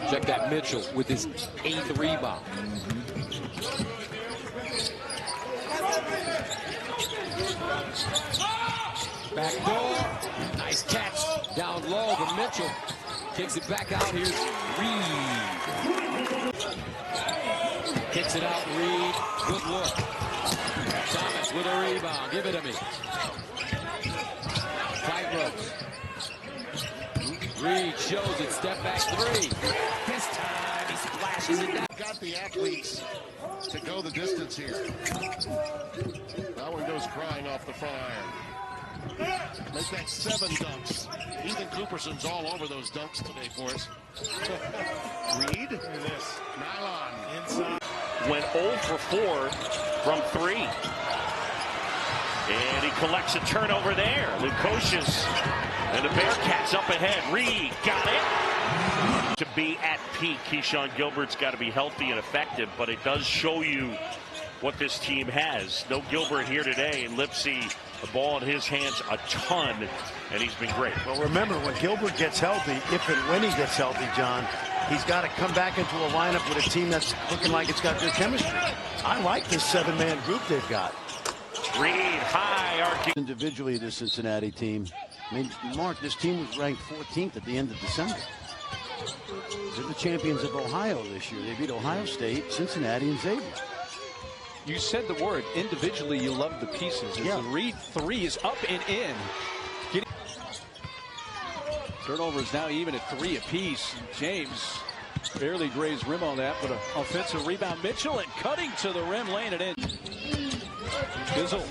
Check that, Mitchell with his 8th rebound. Back door, nice catch down low, but Mitchell kicks it back out. Here's Reed. Kicks it out, Reed. Good look. Thomas with a rebound. Give it to me. Tight ropes. Reed shows it. Step back 3. This time he splashes it down. Got the athletes to go the distance here. That one goes crying off the front iron. Make that 7 dunks. Ethan Cooperson's all over those dunks today for us. Reed. This. Nylon. Inside. Went 0 for 4 from 3. And he collects a turnover there. Lukosius and the Bearcats up ahead. Reed got it. To be at peak, Keyshawn Gilbert's got to be healthy and effective, but it does show you what this team has. No Gilbert here today, and Lipsy, the ball in his hands a ton, and he's been great. Well, remember, when Gilbert gets healthy, if and when he gets healthy, John, he's got to come back into a lineup with a team that's looking like it's got good chemistry. I like this 7-man group they've got. Reed, high arc. Individually, the Cincinnati team. I mean, Mark, this team was ranked 14th at the end of December. They're the champions of Ohio this year. They beat Ohio State, Cincinnati, and Xavier. You said the word. Individually, you love the pieces. As the Reed 3 is up and in. Turnovers now even at 3 apiece. James barely grazed rim on that, but an offensive rebound. Mitchell and cutting to the rim, laying it in. Bizzle.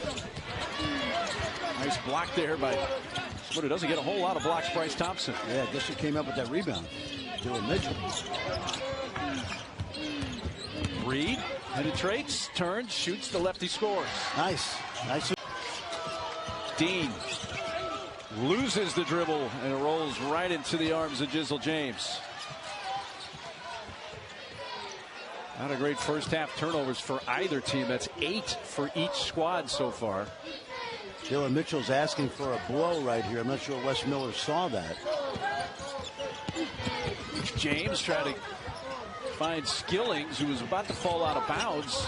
Nice block there by somebody who doesn't get a whole lot of blocks, Bryce Thompson. Yeah, I guess he came up with that rebound. Dylan Mitchell. Reed penetrates, turns, shoots, the lefty scores. Nice. Nice. Dean loses the dribble and it rolls right into the arms of Jizzle James. Not a great first half turnovers for either team. That's 8 for each squad so far. Dylan Mitchell's asking for a blow right here. I'm not sure Wes Miller saw that. James trying to find Skillings, who was about to fall out of bounds.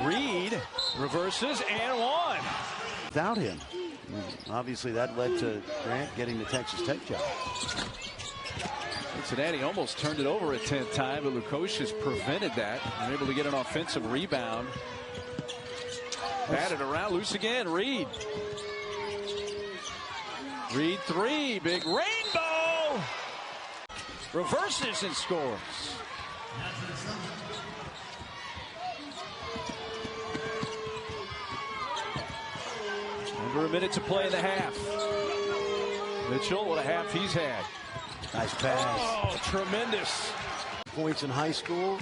Reed reverses and one. Without him. Obviously that led to Grant getting the Texas Tech job. Cincinnati almost turned it over at 10th time, but Lukosius prevented that. And able to get an offensive rebound. Batted around, loose again. Reed. Reed 3, big rainbow. Reverses and scores. Under a minute to play in the half. Mitchell, what a half he's had. Nice pass. Oh, tremendous. Points in high school.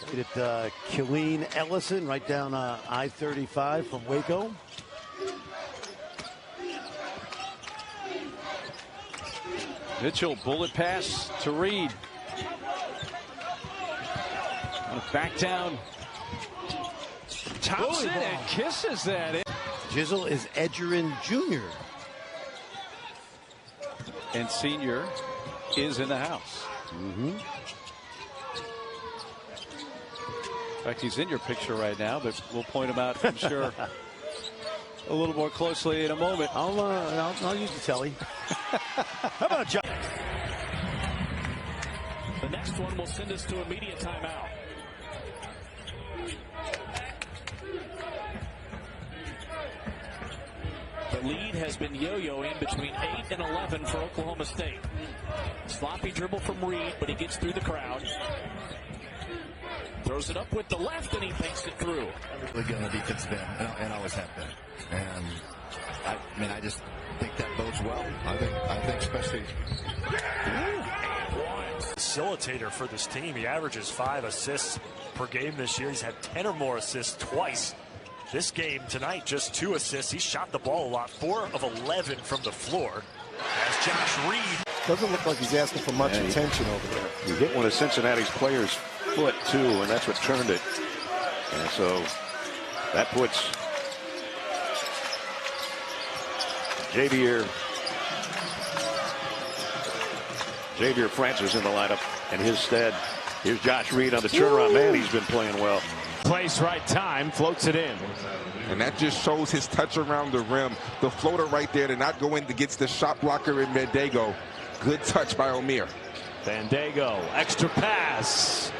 Look at Killeen Ellison right down I-35 from Waco. Mitchell, bullet pass to Reed. Back down. Thompson and kisses that in. Jizzle is Edgerrin Jr. And senior is in the house. Mm-hmm. In fact, he's in your picture right now, but we'll point him out, I'm sure, a little more closely in a moment. I'll use the telly. How about John? The next one will send us to immediate timeout. The lead has been yo-yoing between 8 and 11 for Oklahoma State. Sloppy dribble from Reed, but he gets through the crowd. Throws it up with the left, and he thinks it through. Really good on the defensive end, and always have been. And I just think that bodes well. I think especially. Facilitator for this team. He averages 5 assists per game this year. He's had 10 or more assists twice. This game tonight, just 2 assists. He shot the ball a lot, 4 of 11 from the floor. As Josh Reed. Doesn't look like he's asking for much attention over there. He hit one of Cincinnati's players' foot, too, and that's what turned it. And so that puts Xavier Francis in the lineup in his stead. Here's Josh Reed on the turnaround. Man, he's been playing well. Place, right time, floats it in. And that just shows his touch around the rim. The floater right there to not go in against the shot blocker in Bandego. Good touch by Omier. Bandego, extra pass.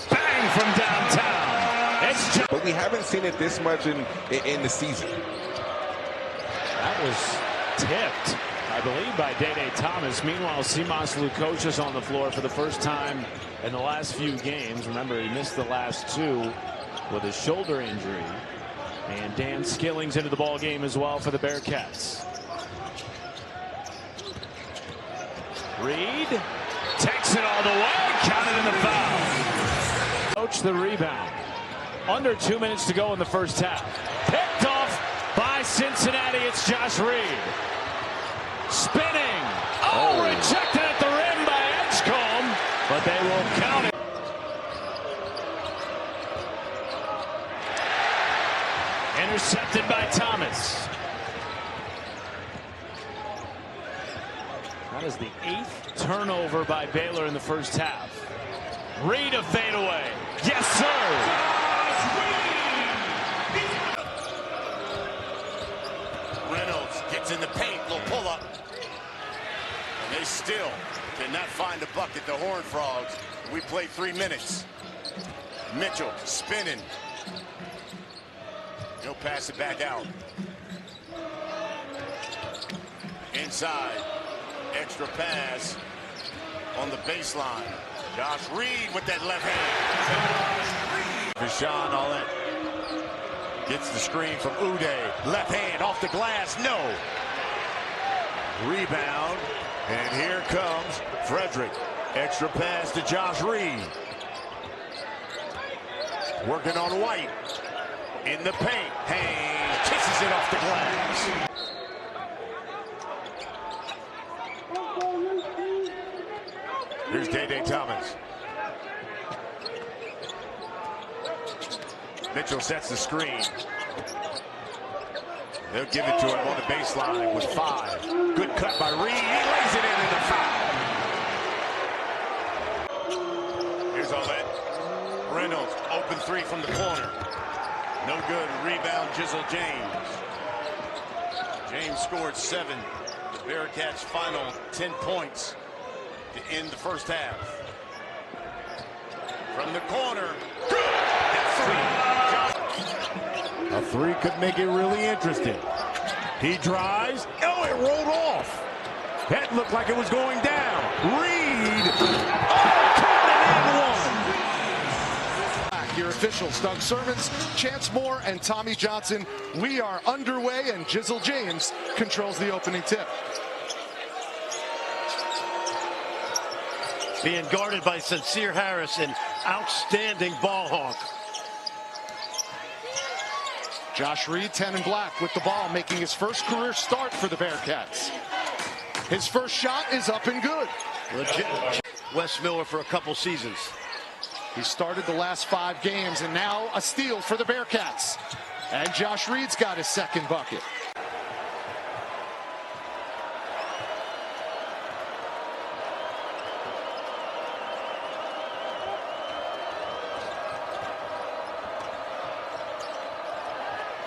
Bang from downtown. It's but we haven't seen it this much in the season. That was tipped, I believe, by Dede Thomas. Meanwhile, Simas Lukosius on the floor for the first time in the last few games. Remember, he missed the last two with a shoulder injury. And Dan Skilling's into the ball game as well for the Bearcats. Reed takes it all the way, counted in the foul. Coach the rebound. Under 2 minutes to go in the first half. Picked off by Cincinnati. It's Josh Reed. Spinning. Oh, rejected at the rim by Edgecombe, but they will count it. Intercepted by Thomas. That is the 8th turnover by Baylor in the first half. Reed a fadeaway. Yes, sir. Reynolds gets in the paint, little pull up. And they still cannot find a bucket, the Horned Frogs. We played 3 minutes. Mitchell spinning. He'll pass it back out. Inside. Extra pass on the baseline. Josh Reed with that left hand. Deshaun, all that. Gets the screen from Uday. Left hand off the glass. No. Rebound. And here comes Frederick. Extra pass to Josh Reed. Working on White. In the paint. Hayes kisses it off the glass. Here's Dede Thomas. Mitchell sets the screen. They'll give it to him on the baseline with 5. Good cut by Reed. He lays it in the foul. Here's Olet. Reynolds, open 3 from the corner. No good. Rebound, Jizzle James. James scored 7. The Bearcats' final 10 points to end the first half. From the corner. Good. A 3 could make it really interesting. He drives. Oh, it rolled off. That looked like it was going down. Reed. Oh, your officials, Doug Servants, Chance Moore, and Tommy Johnson. We are underway, and Jizzle James controls the opening tip. Being guarded by Sincere Harris, an outstanding ball hawk. Josh Reed, 10 and black with the ball, making his first career start for the Bearcats. His first shot is up and good. Legit. Wes Miller for a couple seasons. He started the last 5 games, and now a steal for the Bearcats. And Josh Reed's got his second bucket.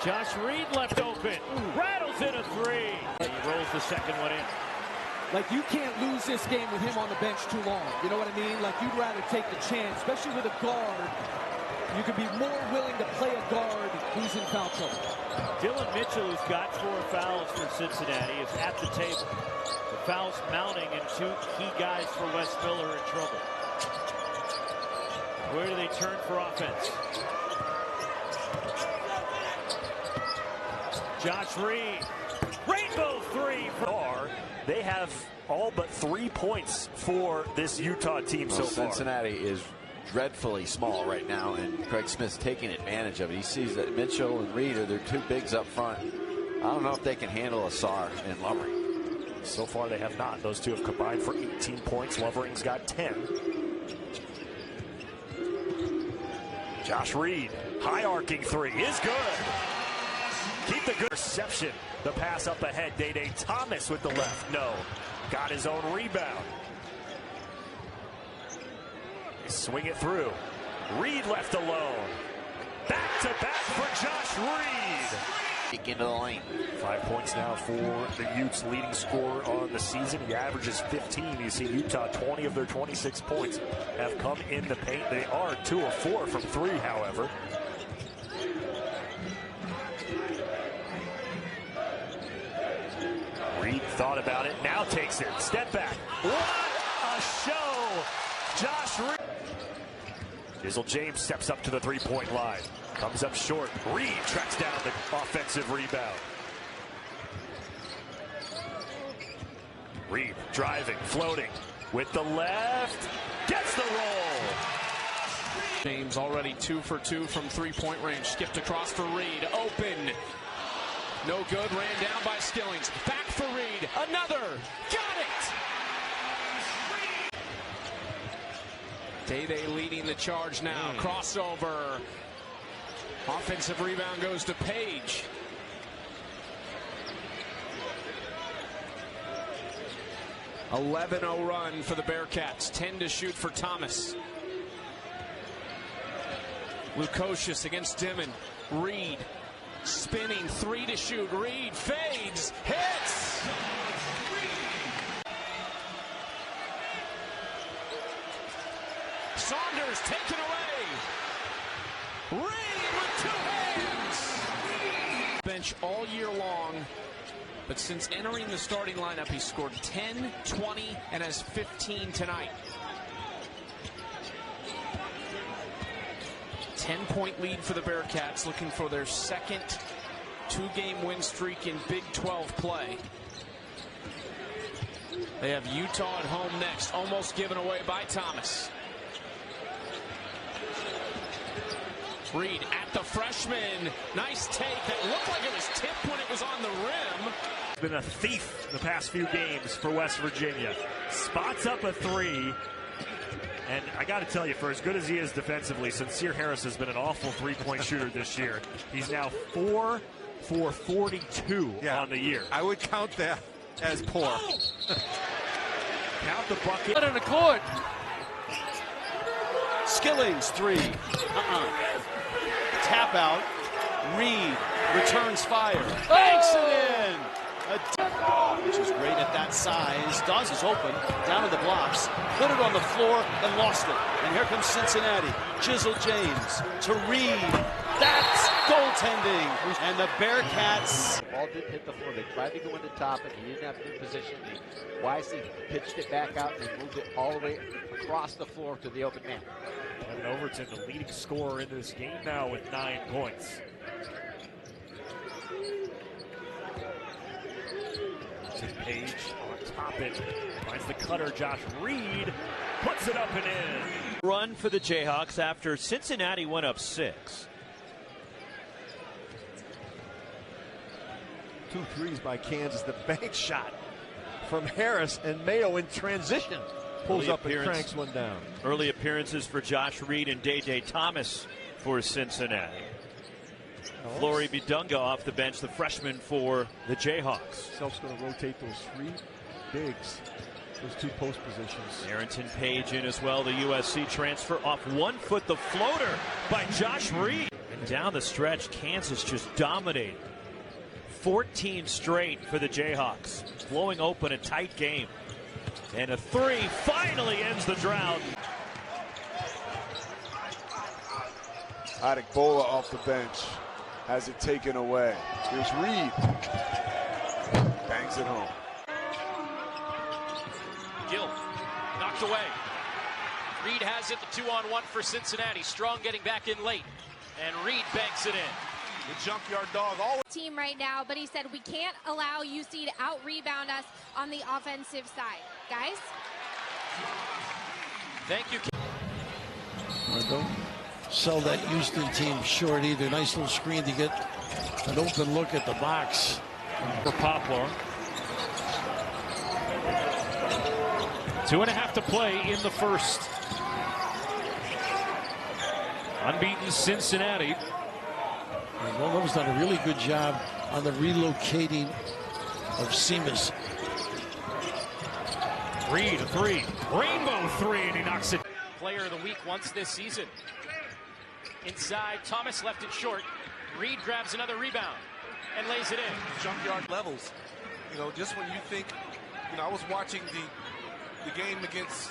Josh Reed left open. Rattles in a 3. He rolls the second one in. Like, you can't lose this game with him on the bench too long. You know what I mean? Like, you'd rather take the chance, especially with a guard. You could be more willing to play a guard who's in foul trouble. Dylan Mitchell, who's got 4 fouls for Cincinnati, is at the table. The fouls mounting, and 2 key guys for Wes Miller in trouble. Where do they turn for offense? Josh Reed. Rainbow 3 for They have all but 3 points for this Utah team so far. Cincinnati is dreadfully small right now, and Craig Smith's taking advantage of it. He sees that Mitchell and Reed are their 2 bigs up front. I don't know if they can handle Asar and Lovering. So far they have not. Those 2 have combined for 18 points. Lovering's got 10. Josh Reed, high arcing 3 is good. Keep the good reception The pass up ahead. Day Thomas with the left. No. Got his own rebound. Swing it through. Reed left alone. Back to back for Josh Reed. Into the lane. 5 points now for the Utes, leading scorer on the season. He averages 15. You see Utah, 20 of their 26 points have come in the paint. They are 2 of 4 from 3, however. Reed thought about it, now takes it. Step back. What a show! Josh Reed. Jizzle James steps up to the three-point line. Comes up short. Reed tracks down the offensive rebound. Reed driving, floating with the left. Gets the roll. James already 2 for 2 from three-point range. Skipped across for Reed. Open. No good. Ran down by Skillings. Back for Reed. Another. Got it. Day leading the charge now. Crossover. Offensive rebound goes to Page. A 11-0 run for the Bearcats. 10 to shoot for Thomas. Lukosius against Dimon. Reed spinning, 3 to shoot. Reed fades, hits. Saunders taken away. Reed with 2 hands. Bench all year long, but since entering the starting lineup, he scored 10, 20, and has 15 tonight. 10-point lead for the Bearcats, looking for their second 2-game win streak in Big 12 play. They have Utah at home next, almost given away by Thomas. Reed at the freshman. Nice take. That looked like it was tipped when it was on the rim. Been a thief the past few games for West Virginia. Spots up a 3. And I got to tell you, for as good as he is defensively, Sincere Harris has been an awful three-point shooter this year. He's now 4 for 42 on the year. I would count that as poor. Count the bucket. Out on the court. Skillings 3. Tap out. Reed returns fire. Banks it in. Which is great at that size. Dawes is open, down to the blocks, put it on the floor and lost it. And here comes Cincinnati. Jizzle James to Reed. That's goaltending. And the Bearcats. The ball didn't hit the floor. They tried to go into top it. He didn't have good position. He wisely pitched it back out and moved it all the way across the floor to the open man. Evan Overton, the leading scorer in this game now with 9 points. Page on top it. Finds the cutter. Josh Reed puts it up and in. Run for the Jayhawks after Cincinnati went up 6. 2 threes by Kansas. The bank shot from Harris, and Mayo in transition pulls up and cranks one down. Early appearances for Josh Reed and Day Thomas for Cincinnati. Flory Bidunga off the bench, the freshman for the Jayhawks. Self's going to rotate those 3 bigs, those 2 post positions. Arrington Page in as well, the USC transfer off 1 foot, the floater by Josh Reed. And down the stretch, Kansas just dominated. 14 straight for the Jayhawks. Blowing open a tight game. And a 3 finally ends the drought. Adekbola off the bench. Has it taken away. Here's Reed. Bangs it home. Gill knocked away. Reed has it, the 2-on-1 for Cincinnati. Strong getting back in late. And Reed banks it in. The junkyard dog always team right now, but he said we can't allow UC to out-rebound us on the offensive side. Guys? Thank you. Don't sell that Houston team short either. Nice little screen to get an open look at the box. For Poplar. 2.5 to play in the first. Unbeaten Cincinnati. Villanovan's done a really good job on the relocating of Seamus. Reed, a three. Rainbow three, and he knocks it. Player of the week once this season. Inside, Thomas left it short. Reed grabs another rebound and lays it in. Junkyard levels. You know, just when you think, you know, I was watching the game against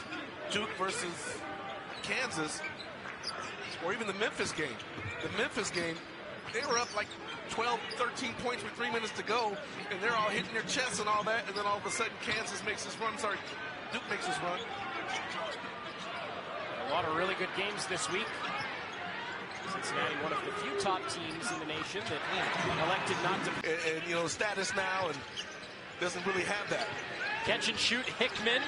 Duke versus Kansas, or even the Memphis game. The Memphis game, they were up like 12, 13 points with 3 minutes to go, and they're all hitting their chests and all that, and then all of a sudden Kansas makes this run. Sorry, Duke makes this run. A lot of really good games this week. Cincinnati, one of the few top teams in the nation that elected not to. And you know, status now and doesn't really have that. Catch and shoot, Hickman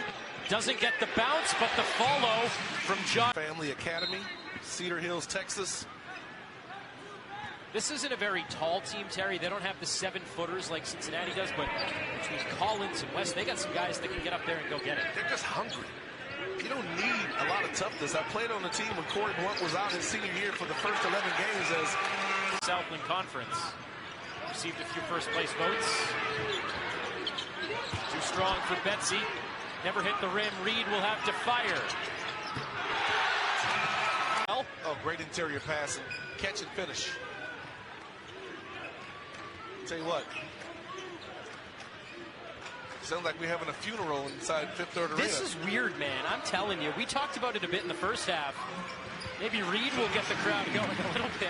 doesn't get the bounce, but the follow from John. Family Academy, Cedar Hills, Texas. This isn't a very tall team, Terry. They don't have the 7-footers like Cincinnati does, but between Collins and West, they got some guys that can get up there and go get it. They're just hungry. You don't need a lot of toughness. I played on the team when Corey Blunt was out his senior year for the first 11 games as Southland Conference. Received a few first-place votes. Too strong for Betsy. Never hit the rim. Reed will have to fire. Oh, great interior pass and catch and finish. Tell you what, sounds like we're having a funeral inside Fifth Third Arena. This is weird, man. I'm telling you. We talked about it a bit in the first half. Maybe Reed will get the crowd going a little bit.